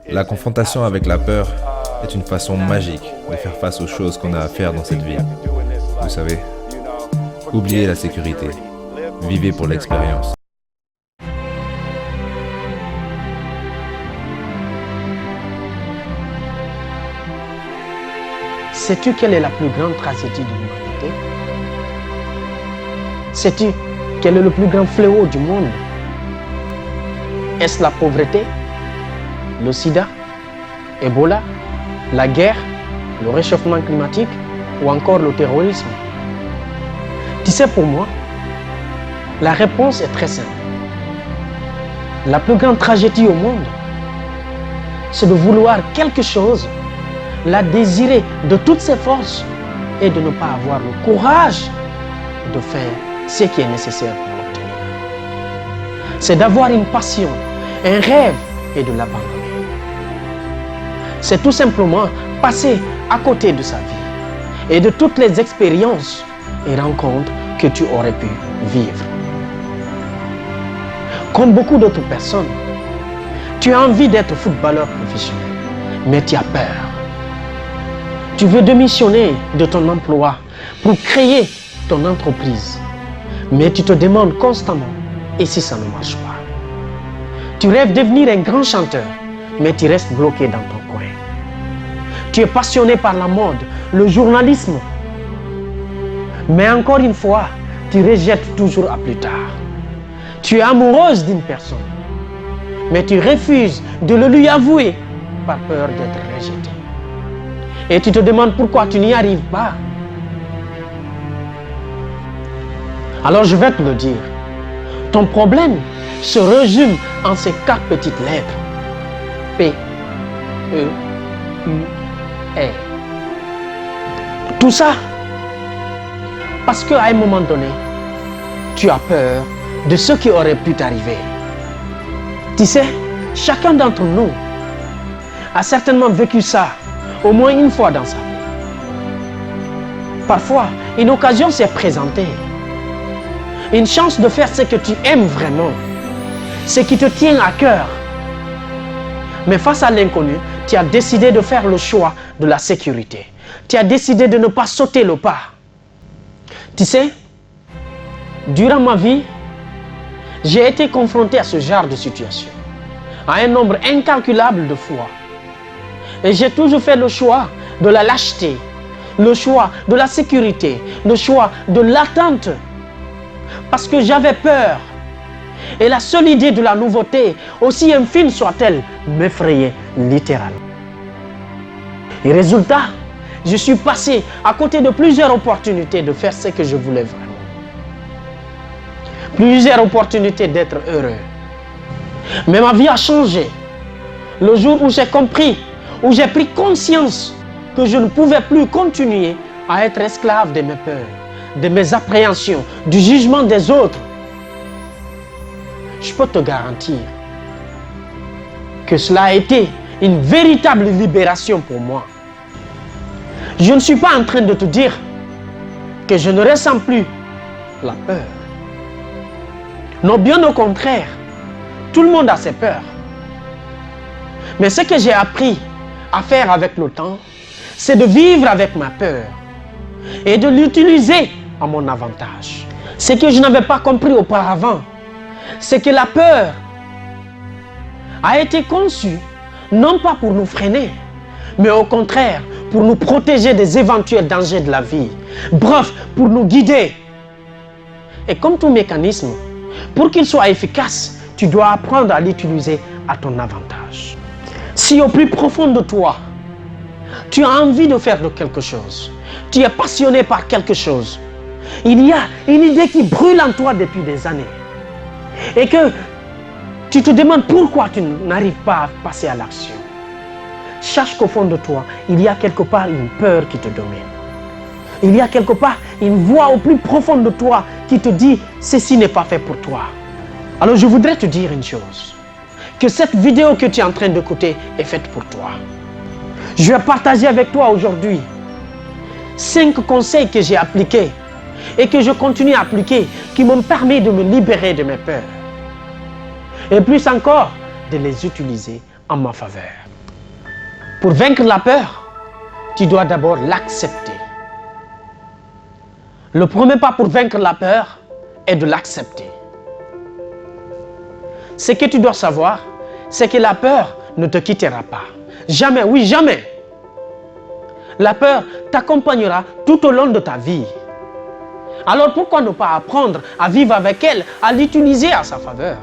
La confrontation avec la peur est une façon magique de faire face aux choses qu'on a à faire dans cette vie. Vous savez, oubliez la sécurité, vivez pour l'expérience. Sais-tu quelle est la plus grande tragédie de l'humanité? Sais-tu quel est le plus grand fléau du monde? Est-ce la pauvreté, le sida, Ebola, la guerre, le réchauffement climatique ou encore le terrorisme? Tu sais, pour moi, la réponse est très simple. La plus grande tragédie au monde, c'est de vouloir quelque chose, la désirer de toutes ses forces et de ne pas avoir le courage de faire ce qui est nécessaire pour l'obtenir. C'est d'avoir une passion, un rêve et de l'abandonner. C'est tout simplement passer à côté de sa vie et de toutes les expériences et rencontres que tu aurais pu vivre. Comme beaucoup d'autres personnes, tu as envie d'être footballeur professionnel, mais tu as peur. Tu veux démissionner de ton emploi pour créer ton entreprise, mais tu te demandes constamment, et si ça ne marche pas? Tu rêves de devenir un grand chanteur, mais tu restes bloqué dans ton coin. Tu es passionné par la mode, le journalisme, mais encore une fois, tu rejettes toujours à plus tard. Tu es amoureuse d'une personne, mais tu refuses de le lui avouer par peur d'être rejeté. Et tu te demandes pourquoi tu n'y arrives pas. Alors je vais te le dire. Ton problème se résume en ces 4 petites lettres. P, E, U, R. Tout ça parce qu'à un moment donné, tu as peur de ce qui aurait pu t'arriver. Tu sais, chacun d'entre nous a certainement vécu ça au moins une fois dans sa vie. Parfois, une occasion s'est présentée. Une chance de faire ce que tu aimes vraiment, ce qui te tient à cœur. Mais face à l'inconnu, tu as décidé de faire le choix de la sécurité. Tu as décidé de ne pas sauter le pas. Tu sais, durant ma vie, j'ai été confronté à ce genre de situation, à un nombre incalculable de fois. Et j'ai toujours fait le choix de la lâcheté, le choix de la sécurité, le choix de l'attente. Parce que j'avais peur. Et la seule idée de la nouveauté, aussi infime soit-elle, m'effrayait littéralement. Et résultat, je suis passé à côté de plusieurs opportunités de faire ce que je voulais vraiment. Plusieurs opportunités d'être heureux. Mais ma vie a changé. Le jour où j'ai compris, où j'ai pris conscience que je ne pouvais plus continuer à être esclave de mes peurs, de mes appréhensions, du jugement des autres. Je peux te garantir que cela a été une véritable libération pour moi. Je ne suis pas en train de te dire que je ne ressens plus la peur. Non, bien au contraire, tout le monde a ses peurs. Mais ce que j'ai appris à faire avec le temps, c'est de vivre avec ma peur et de l'utiliser à mon avantage. Ce que je n'avais pas compris auparavant, c'est que la peur a été conçue non pas pour nous freiner, mais au contraire pour nous protéger des éventuels dangers de la vie. Bref, pour nous guider. Et comme tout mécanisme, pour qu'il soit efficace, tu dois apprendre à l'utiliser à ton avantage. Si au plus profond de toi, tu as envie de faire quelque chose, tu es passionné par quelque chose, il y a une idée qui brûle en toi depuis des années et que tu te demandes pourquoi tu n'arrives pas à passer à l'action. Sache qu'au fond de toi, il y a quelque part une peur qui te domine. Il y a quelque part une voix au plus profond de toi qui te dit « ceci n'est pas fait pour toi ». Alors je voudrais te dire une chose, que cette vidéo que tu es en train d'écouter est faite pour toi. Je vais partager avec toi aujourd'hui 5 conseils que j'ai appliqués et que je continue à appliquer qui m'ont permis de me libérer de mes peurs. Et plus encore, de les utiliser en ma faveur. Pour vaincre la peur, tu dois d'abord l'accepter. Le premier pas pour vaincre la peur est de l'accepter. Ce que tu dois savoir, c'est que la peur ne te quittera pas. Jamais, oui, jamais. La peur t'accompagnera tout au long de ta vie. Alors pourquoi ne pas apprendre à vivre avec elle, à l'utiliser à sa faveur?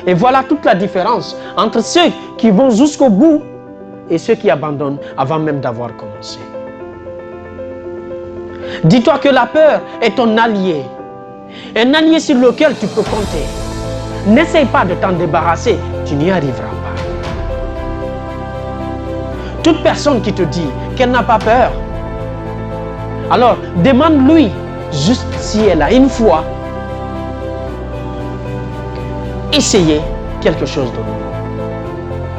Et voilà toute la différence entre ceux qui vont jusqu'au bout et ceux qui abandonnent avant même d'avoir commencé. Dis-toi que la peur est ton allié, un allié sur lequel tu peux compter. N'essaye pas de t'en débarrasser, tu n'y arriveras pas. Toute personne qui te dit qu'elle n'a pas peur, alors demande-lui juste si elle a une fois essayé quelque chose de nouveau.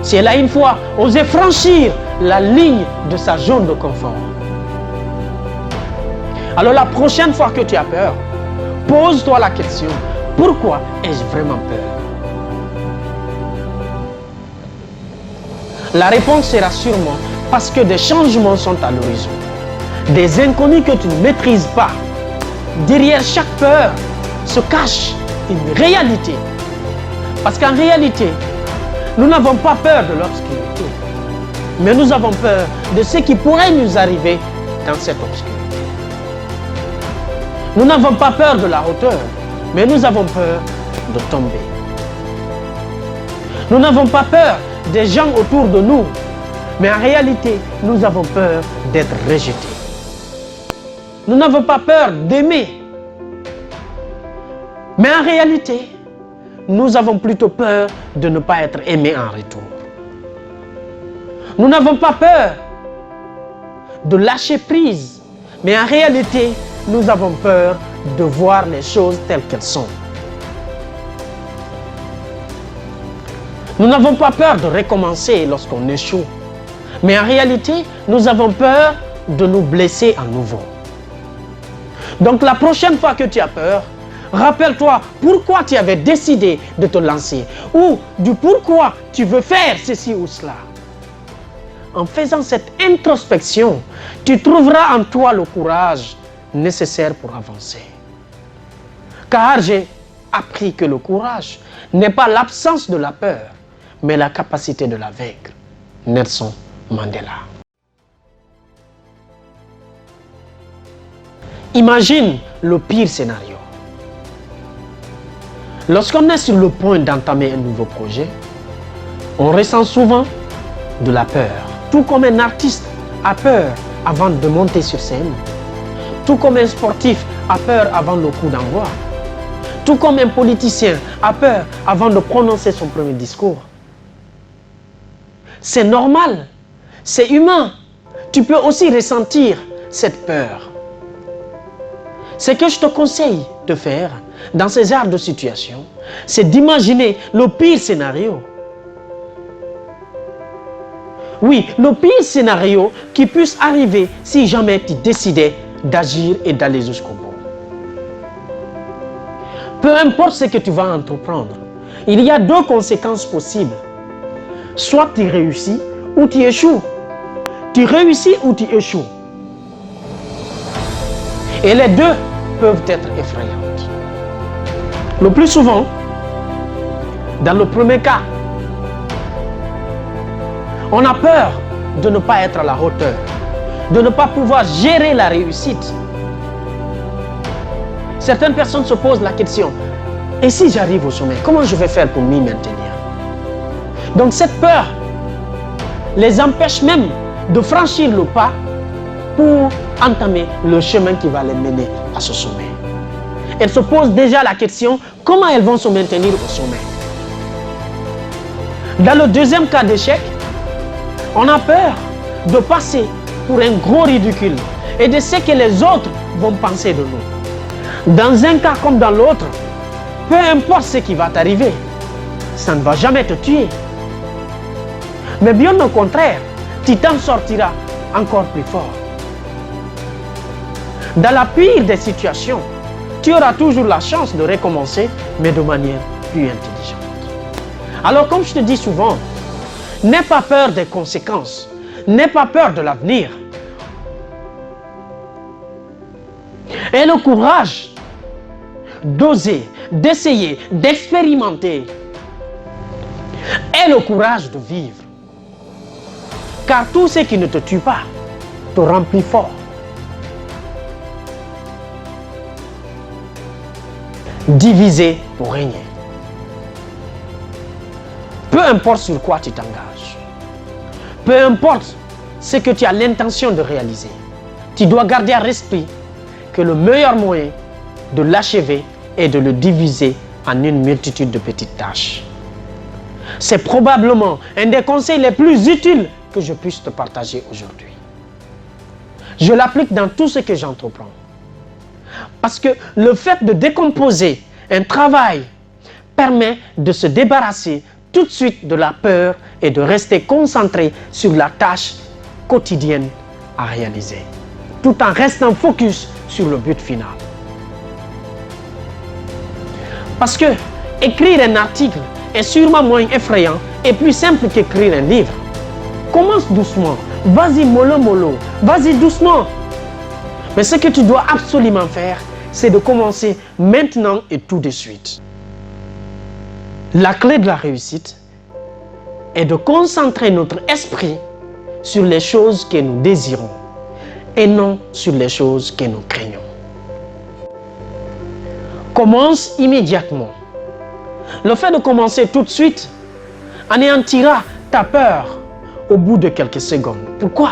Si elle a une fois osé franchir la ligne de sa zone de confort. Alors la prochaine fois que tu as peur, pose-toi la question, pourquoi ai-je vraiment peur? La réponse sera sûrement parce que des changements sont à l'horizon. Des inconnus que tu ne maîtrises pas. Derrière chaque peur se cache une réalité. Parce qu'en réalité, nous n'avons pas peur de l'obscurité, mais nous avons peur de ce qui pourrait nous arriver dans cette obscurité. Nous n'avons pas peur de la hauteur, mais nous avons peur de tomber. Nous n'avons pas peur des gens autour de nous, mais en réalité, nous avons peur d'être rejetés. Nous n'avons pas peur d'aimer, mais en réalité, nous avons plutôt peur de ne pas être aimés en retour. Nous n'avons pas peur de lâcher prise, mais en réalité, nous avons peur de voir les choses telles qu'elles sont. Nous n'avons pas peur de recommencer lorsqu'on échoue, mais en réalité, nous avons peur de nous blesser à nouveau. Donc la prochaine fois que tu as peur, rappelle-toi pourquoi tu avais décidé de te lancer ou du pourquoi tu veux faire ceci ou cela. En faisant cette introspection, tu trouveras en toi le courage nécessaire pour avancer. Car j'ai appris que le courage n'est pas l'absence de la peur, mais la capacité de la vaincre. Nelson Mandela. Imagine le pire scénario. Lorsqu'on est sur le point d'entamer un nouveau projet, on ressent souvent de la peur. Tout comme un artiste a peur avant de monter sur scène. Tout comme un sportif a peur avant le coup d'envoi. Tout comme un politicien a peur avant de prononcer son premier discours. C'est normal, c'est humain. Tu peux aussi ressentir cette peur. Ce que je te conseille de faire dans ces genres de situations, c'est d'imaginer le pire scénario. Oui, le pire scénario qui puisse arriver si jamais tu décidais d'agir et d'aller jusqu'au bout. Peu importe ce que tu vas entreprendre, il y a deux conséquences possibles. Soit tu réussis ou tu échoues. Tu réussis ou tu échoues. Et les deux peuvent être effrayantes. Le plus souvent, dans le premier cas, on a peur de ne pas être à la hauteur, de ne pas pouvoir gérer la réussite. Certaines personnes se posent la question, et si j'arrive au sommet, comment je vais faire pour m'y maintenir? Donc cette peur les empêche même de franchir le pas pour entamer le chemin qui va les mener à ce sommet. Elles se posent déjà la question, comment elles vont se maintenir au sommet? Dans le deuxième cas d'échec, on a peur de passer pour un gros ridicule et de ce que les autres vont penser de nous. Dans un cas comme dans l'autre, peu importe ce qui va t'arriver, ça ne va jamais te tuer. Mais bien au contraire, tu t'en sortiras encore plus fort. Dans la pire des situations, tu auras toujours la chance de recommencer, mais de manière plus intelligente. Alors comme je te dis souvent, n'aie pas peur des conséquences, n'aie pas peur de l'avenir. Aie le courage d'oser, d'essayer, d'expérimenter. Aie le courage de vivre. Car tout ce qui ne te tue pas te remplit fort. Diviser pour régner. Peu importe sur quoi tu t'engages, peu importe ce que tu as l'intention de réaliser, tu dois garder à l'esprit que le meilleur moyen de l'achever est de le diviser en une multitude de petites tâches. C'est probablement un des conseils les plus utiles que je puisse te partager aujourd'hui. Je l'applique dans tout ce que j'entreprends. Parce que le fait de décomposer un travail permet de se débarrasser tout de suite de la peur et de rester concentré sur la tâche quotidienne à réaliser, tout en restant focus sur le but final. Parce que écrire un article est sûrement moins effrayant et plus simple qu'écrire un livre. Commence doucement, vas-y mollo mollo, vas-y doucement. Mais ce que tu dois absolument faire, c'est de commencer maintenant et tout de suite. La clé de la réussite est de concentrer notre esprit sur les choses que nous désirons et non sur les choses que nous craignons. Commence immédiatement. Le fait de commencer tout de suite anéantira ta peur au bout de quelques secondes. Pourquoi?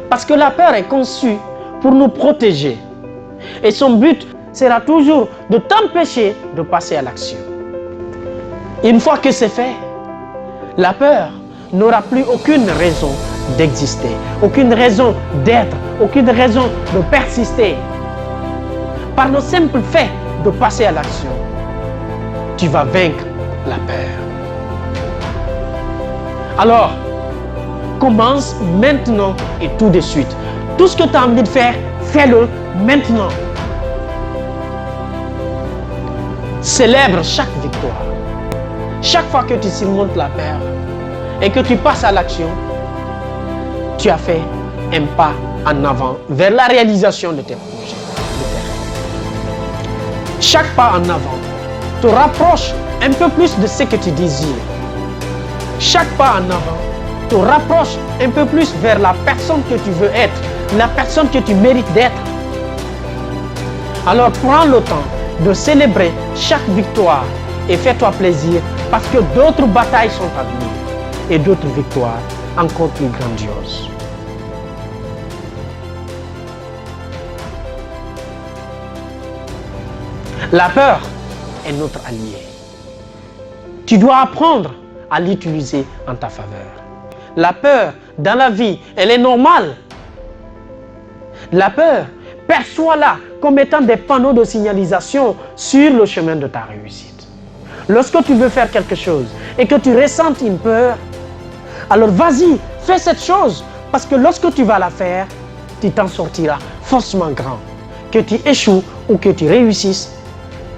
Parce que la peur est conçue pour nous protéger. Et son but sera toujours de t'empêcher de passer à l'action. Une fois que c'est fait, la peur n'aura plus aucune raison d'exister, aucune raison d'être, aucune raison de persister. Par le simple fait de passer à l'action, tu vas vaincre la peur. Alors, commence maintenant et tout de suite. Tout ce que tu as envie de faire, fais-le maintenant. Célèbre chaque victoire. Chaque fois que tu surmontes la peur et que tu passes à l'action, tu as fait un pas en avant vers la réalisation de tes projets. Chaque pas en avant te rapproche un peu plus de ce que tu désires. Chaque pas en avant te rapproche un peu plus vers la personne que tu veux être, la personne que tu mérites d'être. Alors prends le temps de célébrer chaque victoire et fais-toi plaisir parce que d'autres batailles sont à venir et d'autres victoires encore plus grandioses. La peur est notre allié. Tu dois apprendre à l'utiliser en ta faveur. La peur dans la vie, elle est normale. La peur, perçois-la comme étant des panneaux de signalisation sur le chemin de ta réussite. Lorsque tu veux faire quelque chose et que tu ressens une peur, alors vas-y, fais cette chose parce que lorsque tu vas la faire, tu t'en sortiras forcément grand. Que tu échoues ou que tu réussisses,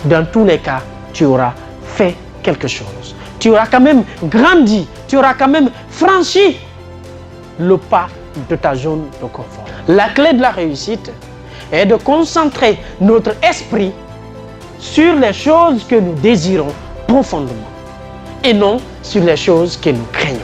dans tous les cas, tu auras fait quelque chose. Tu auras quand même grandi, tu auras quand même franchi le pas de ta zone de confort. La clé de la réussite est de concentrer notre esprit sur les choses que nous désirons profondément et non sur les choses que nous craignons.